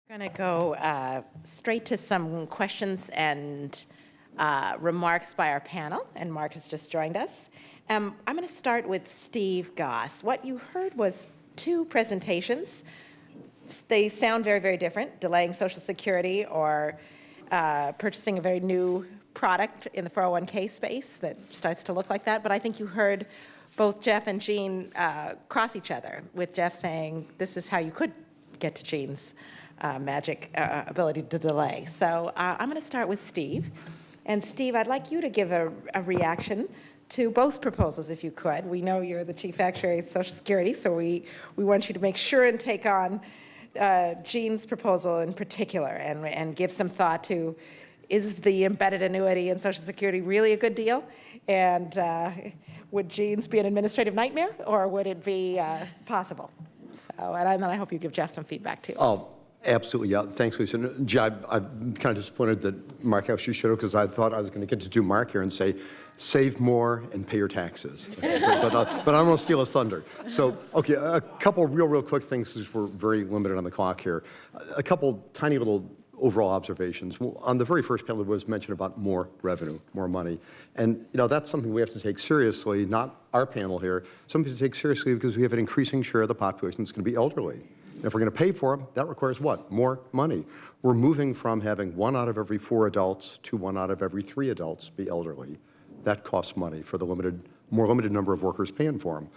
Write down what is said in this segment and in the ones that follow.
Going to go straight to some questions and remarks by our panel, and Mark has just joined us. I'm going to start with Steve Goss. What you heard was two presentations. They sound very, very different, delaying Social Security or purchasing a very new product in the 401k space that starts to look like that. But I think you heard both Jeff and Jean cross each other, with Jeff saying this is how you could get to Jean's magic ability to delay. So I'm going to start with Steve. And Steve, I'd like you to give a reaction to both proposals, if you could. We know you're the chief actuary of Social Security, so we want you to make sure and take on Jean's proposal in particular and give some thought to, is the embedded annuity in Social Security really a good deal? And would Jean's be an administrative nightmare, or would it be possible? So, and then I hope you give Jeff some feedback too. Oh, absolutely, yeah. Thanks, Lisa. I'm kind of disappointed that Mark asked you should, because I thought I was going to get to do Mark here and say, save more and pay your taxes. but I'm going to steal his thunder. So, okay, a couple real quick things, because we're very limited on the clock here. A couple tiny little overall observations. Well, on the very first panel, there was mention about more revenue, more money. And that's something we have to take seriously, not our panel here, something to take seriously, because we have an increasing share of the population that's going to be elderly. And if we're going to pay for them, that requires what? More money. We're moving from having 1 out of every 4 adults to 1 out of every 3 adults be elderly. That costs money for the more limited number of workers paying for them.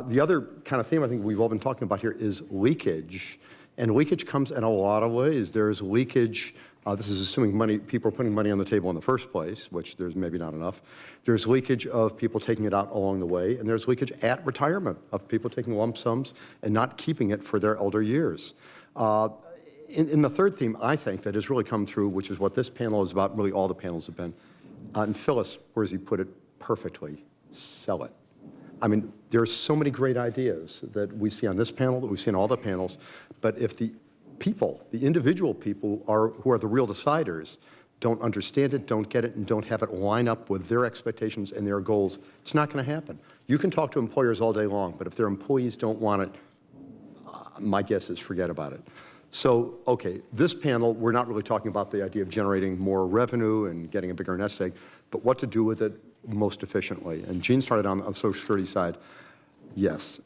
The other kind of theme I think we've all been talking about here is leakage. And leakage comes in a lot of ways. There's leakage, this is assuming people are putting money on the table in the first place, which there's maybe not enough. There's leakage of people taking it out along the way, and there's leakage at retirement of people taking lump sums and not keeping it for their elder years. In the third theme, I think, that has really come through, which is what this panel is about, really all the panels have been, and Phyllis, where does he put it perfectly? Sell it. I mean, there are so many great ideas that we see on this panel, that we see in all the panels, but if the people, the individual people who are the real deciders, don't understand it, don't get it, and don't have it line up with their expectations and their goals, it's not going to happen. You can talk to employers all day long, but if their employees don't want it, my guess is forget about it. So, okay, this panel, we're not really talking about the idea of generating more revenue and getting a bigger nest egg, but what to do with it most efficiently. And Jean started on the Social Security side. Yes,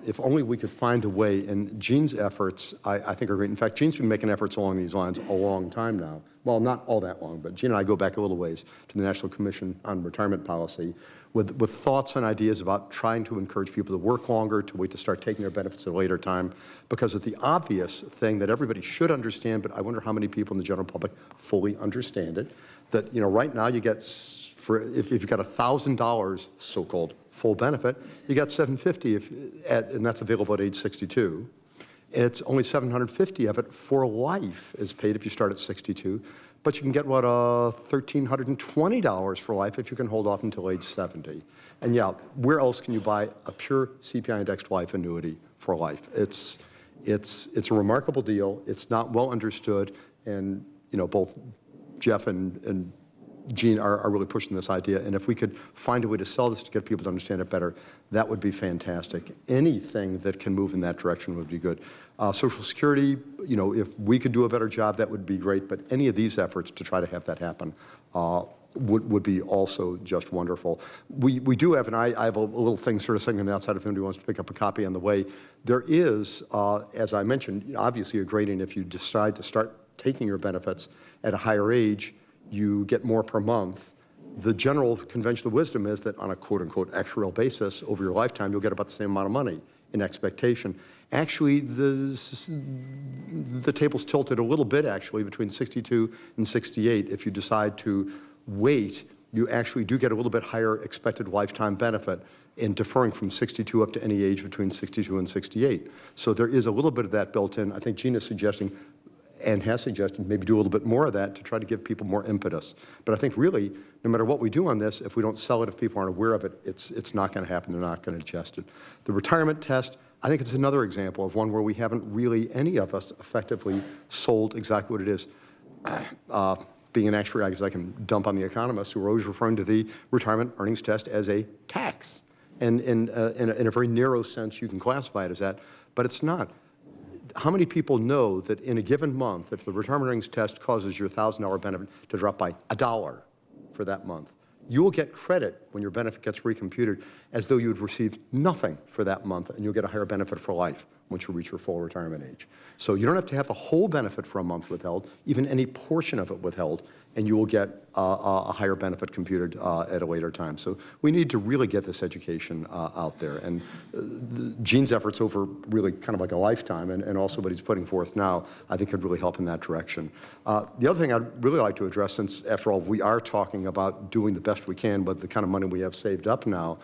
if only we could find a way, and Jean's efforts, I think, are great. In fact, Jean's been making efforts along these lines a long time now. Well, not all that long, but Jean and I go back a little ways to the National Commission on Retirement Policy with thoughts and ideas about trying to encourage people to work longer, to wait to start taking their benefits at a later time, because of the obvious thing that everybody should understand, but I wonder how many people in the general public fully understand it, that right now you get, if you've got $1,000 so-called full benefit, you got $750 and that's available at age 62. It's only $750 of it for life is paid if you start at 62, but you can get what, $1,320 for life if you can hold off until age 70. And yeah, where else can you buy a pure CPI indexed life annuity for life? It's a remarkable deal. It's not well understood, and both Jeff and Jean are really pushing this idea, and if we could find a way to sell this to get people to understand it better, that would be fantastic. Anything that can move in that direction would be good. Social Security, if we could do a better job, that would be great, but any of these efforts to try to have that happen would be also just wonderful. We do have, and I have a little thing sort of sitting on the outside if anybody wants to pick up a copy on the way. There is, as I mentioned, obviously a gradient if you decide to start taking your benefits at a higher age, you get more per month. The general conventional wisdom is that on a quote-unquote actuarial basis, over your lifetime, you'll get about the same amount of money in expectation. Actually, the table's tilted a little bit, actually, between 62 and 68. If you decide to wait, you actually do get a little bit higher expected lifetime benefit in deferring from 62 up to any age between 62 and 68. So there is a little bit of that built in. I think Gina's suggesting and has suggested maybe do a little bit more of that to try to give people more impetus. But I think really, no matter what we do on this, if we don't sell it, if people aren't aware of it, it's not going to happen. They're not going to digest it. The retirement test, I think it's another example of one where we haven't really, any of us, effectively sold exactly what it is. Being an actuary, I guess I can dump on the economists who are always referring to the retirement earnings test as a tax. And in a very narrow sense, you can classify it as that, but it's not. how many people know that in a given month, if the retirement earnings test causes your $1,000 benefit to drop by $1 for that month, you will get credit when your benefit gets recomputed as though you had received nothing for that month, and you'll get a higher benefit for life once you reach your full retirement age. So you don't have to have the whole benefit for a month withheld, even any portion of it withheld, and you will get a higher benefit computed at a later time. So we need to really get this education out there. And Gene's efforts over really kind of like a lifetime, and also what he's putting forth now, I think could really help in that direction. The other thing I'd really like to address, since after all, we are talking about doing the best we can with the kind of money we have saved up now,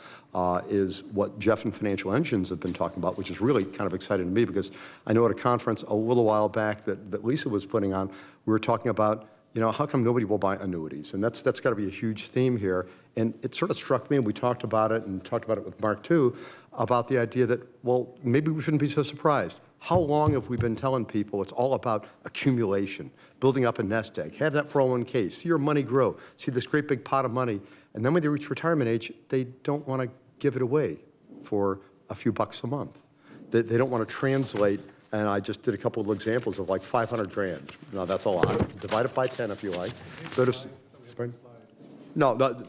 is what Jeff and Financial Engines have been talking about, which is really kind of exciting to me, because I know at a conference a little while back that Lisa was putting on, we were talking about, how come nobody will buy annuities? And that's got to be a huge theme here. And it sort of struck me, and we talked about it, and talked about it with Mark too, about the idea that, well, maybe we shouldn't be so surprised. How long have we been telling people it's all about accumulation, building up a nest egg, have that 401k, see your money grow, see this great big pot of money, and then when they reach retirement age, they don't want to give it away for a few bucks a month. They don't want to translate. And I just did a couple of examples of like 500 grand. Now that's a lot. Divide it by 10 if you like. Go to, no,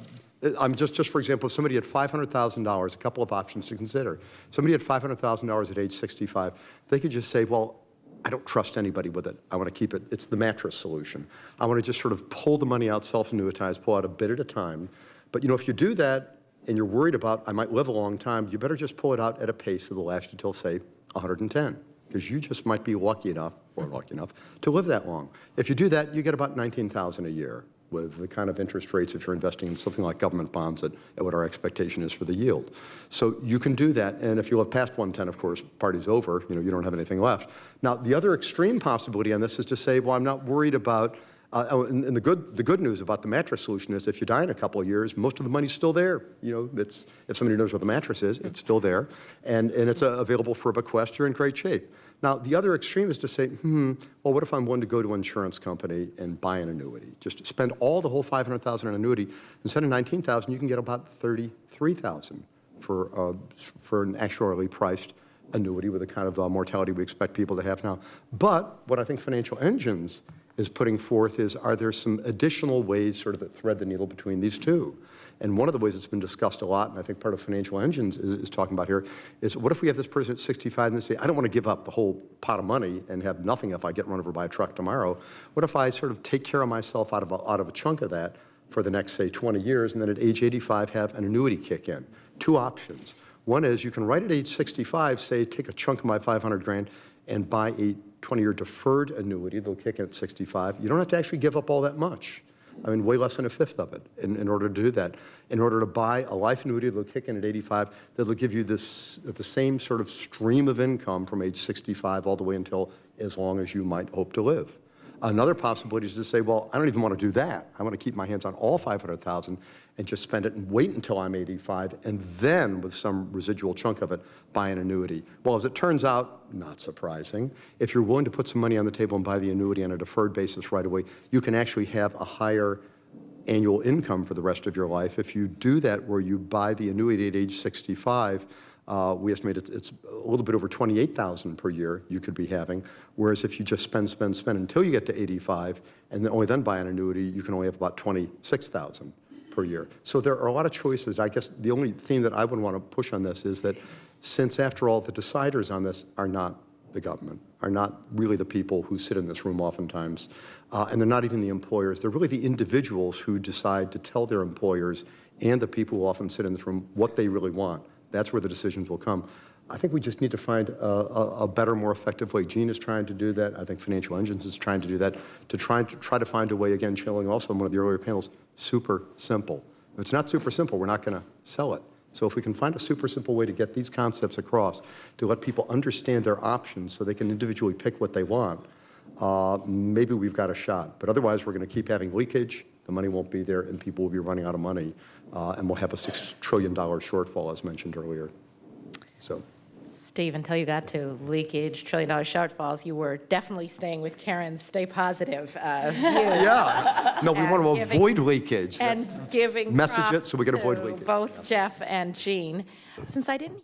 I'm just for example, if somebody had $500,000, a couple of options to consider. Somebody had $500,000 at age 65, they could just say, well, I don't trust anybody with it. I want to keep it. It's the mattress solution. I want to just sort of pull the money out, self-annuitize, pull out a bit at a time. But if you do that and you're worried about, I might live a long time, you better just pull it out at a pace that'll last you until, say, 110. Because you just might be lucky enough, or lucky enough, to live that long. If you do that, you get about $19,000 a year with the kind of interest rates if you're investing in something like government bonds at what our expectation is for the yield. So you can do that, and if you live past 110, of course, party's over, you don't have anything left. Now, the other extreme possibility on this is to say, well, I'm not worried about, and the good news about the mattress solution is if you die in a couple of years, most of the money's still there. If somebody knows what the mattress is, it's still there, and it's available for a bequest, you're in great shape. Now, the other extreme is to say, well, what if I'm one to go to an insurance company and buy an annuity? Just spend all the whole $500,000 on annuity. Instead of $19,000, you can get about $33,000 for an actuarially priced annuity with the kind of mortality we expect people to have now. But what I think Financial Engines is putting forth is, are there some additional ways sort of that thread the needle between these two? And one of the ways that's been discussed a lot, and I think part of Financial Engines is talking about here, is what if we have this person at 65 and they say, I don't want to give up the whole pot of money and have nothing if I get run over by a truck tomorrow. What if I sort of take care of myself out of a chunk of that for the next, say, 20 years, and then at age 85 have an annuity kick in? Two options. One is you can right at age 65 say, take a chunk of my 500 grand and buy a 20-year deferred annuity. They'll kick in at 65. You don't have to actually give up all that much. I mean, way less than a fifth of it in order to do that. In order to buy a life annuity that'll kick in at 85, that'll give you the same sort of stream of income from age 65 all the way until as long as you might hope to live. Another possibility is to say, well, I don't even want to do that. I want to keep my hands on all 500,000 and just spend it and wait until I'm 85, and then with some residual chunk of it, buy an annuity. Well, as it turns out, not surprising, if you're willing to put some money on the table and buy the annuity on a deferred basis right away, you can actually have a higher annual income for the rest of your life. If you do that where you buy the annuity at age 65, we estimate it's a little bit over $28,000 per year you could be having, whereas if you just spend until you get to 85 and only then buy an annuity, you can only have about $26,000 per year. So there are a lot of choices. I guess the only theme that I would want to push on this is that since, after all, the deciders on this are not the government, are not really the people who sit in this room oftentimes, and they're not even the employers. They're really the individuals who decide to tell their employers and the people who often sit in this room what they really want. That's where the decisions will come. I think we just need to find a better, more effective way. Gene is trying to do that. I think Financial Engines is trying to do that, to try to find a way, again, showing also in one of the earlier panels, super simple. If it's not super simple, we're not going to sell it. So if we can find a super simple way to get these concepts across, to let people understand their options so they can individually pick what they want, maybe we've got a shot. But otherwise, we're going to keep having leakage, the money won't be there, and people will be running out of money, and we'll have a $6 trillion shortfall, as mentioned earlier. So. Steve, until you got to leakage, $1 trillion shortfalls, you were definitely staying with Karen's stay positive view. Yeah. No, we want to avoid leakage. And giving message props it so we can avoid to leakage. both Jeff and Gene. Since I didn't